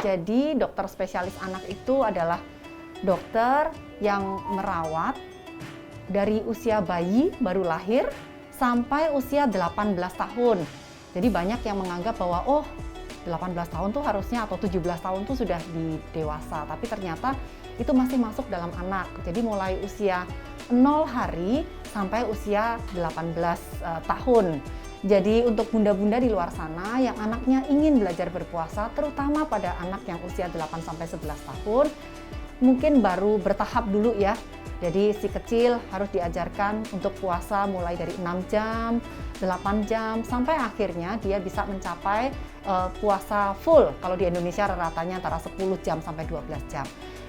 Jadi dokter spesialis anak itu adalah dokter yang merawat dari usia bayi baru lahir sampai usia 18 tahun. Jadi banyak yang menganggap bahwa 18 tahun tuh harusnya atau 17 tahun tuh sudah di dewasa, tapi ternyata itu masih masuk dalam anak. Jadi mulai usia 0 hari sampai usia 18 tahun. Jadi untuk bunda-bunda di luar sana yang anaknya ingin belajar berpuasa, terutama pada anak yang usia 8-11 tahun, mungkin baru bertahap dulu ya. Jadi si kecil harus diajarkan untuk puasa mulai dari 6 jam, 8 jam, sampai akhirnya dia bisa mencapai puasa full. Kalau di Indonesia rata-ratanya antara 10 jam sampai 12 jam.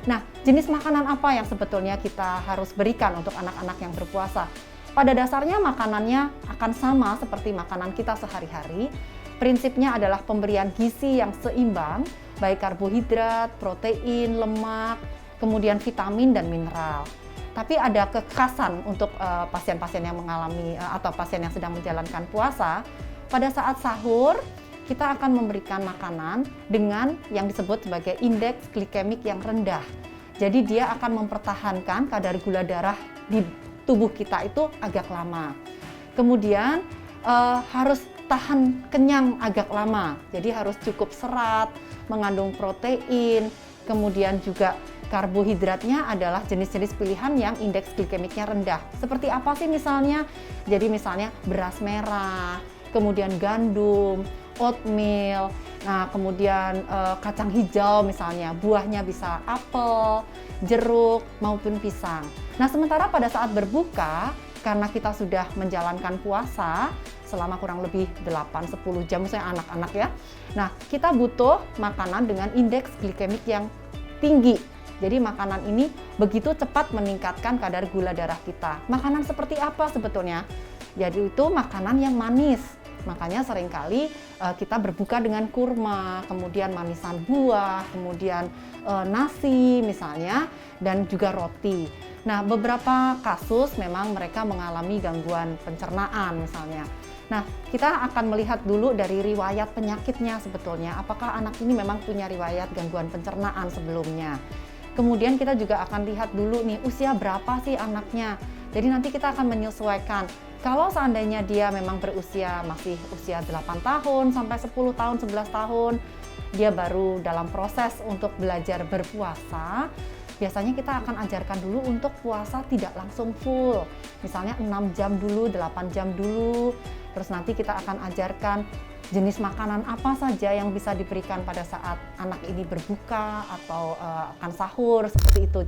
Nah, jenis makanan apa yang sebetulnya kita harus berikan untuk anak-anak yang berpuasa? Pada dasarnya makanannya akan sama seperti makanan kita sehari-hari. Prinsipnya adalah pemberian gizi yang seimbang, baik karbohidrat, protein, lemak, kemudian vitamin dan mineral. Tapi ada kekhasan untuk pasien-pasien yang mengalami atau pasien yang sedang menjalankan puasa. Pada saat sahur, kita akan memberikan makanan dengan yang disebut sebagai indeks glikemik yang rendah. Jadi dia akan mempertahankan kadar gula darah di tubuh kita itu agak lama. Kemudian harus tahan kenyang agak lama. Jadi harus cukup serat, mengandung protein, kemudian juga karbohidratnya adalah jenis-jenis pilihan yang indeks glikemiknya rendah. Seperti apa sih misalnya? Jadi misalnya beras merah, kemudian gandum, oatmeal, nah kemudian kacang hijau misalnya, buahnya bisa apel, jeruk maupun pisang. Nah sementara pada saat berbuka, karena kita sudah menjalankan puasa selama kurang lebih 8-10 jam, misalnya anak-anak ya. Nah kita butuh makanan dengan indeks glikemik yang tinggi. Jadi makanan ini begitu cepat meningkatkan kadar gula darah kita. Makanan seperti apa sebetulnya? Jadi itu makanan yang manis. Makanya seringkali kita berbuka dengan kurma, kemudian manisan buah, kemudian nasi misalnya, dan juga roti. Nah, beberapa kasus memang mereka mengalami gangguan pencernaan misalnya. Nah, kita akan melihat dulu dari riwayat penyakitnya sebetulnya. Apakah anak ini memang punya riwayat gangguan pencernaan sebelumnya? Kemudian kita juga akan lihat dulu nih, usia berapa sih anaknya. Jadi nanti kita akan menyesuaikan. Kalau seandainya dia memang masih usia 8 tahun sampai 10 tahun, 11 tahun, dia baru dalam proses untuk belajar berpuasa, biasanya kita akan ajarkan dulu untuk puasa tidak langsung full. Misalnya 6 jam dulu, 8 jam dulu, terus nanti kita akan ajarkan jenis makanan apa saja yang bisa diberikan pada saat anak ini berbuka atau akan sahur, seperti itu.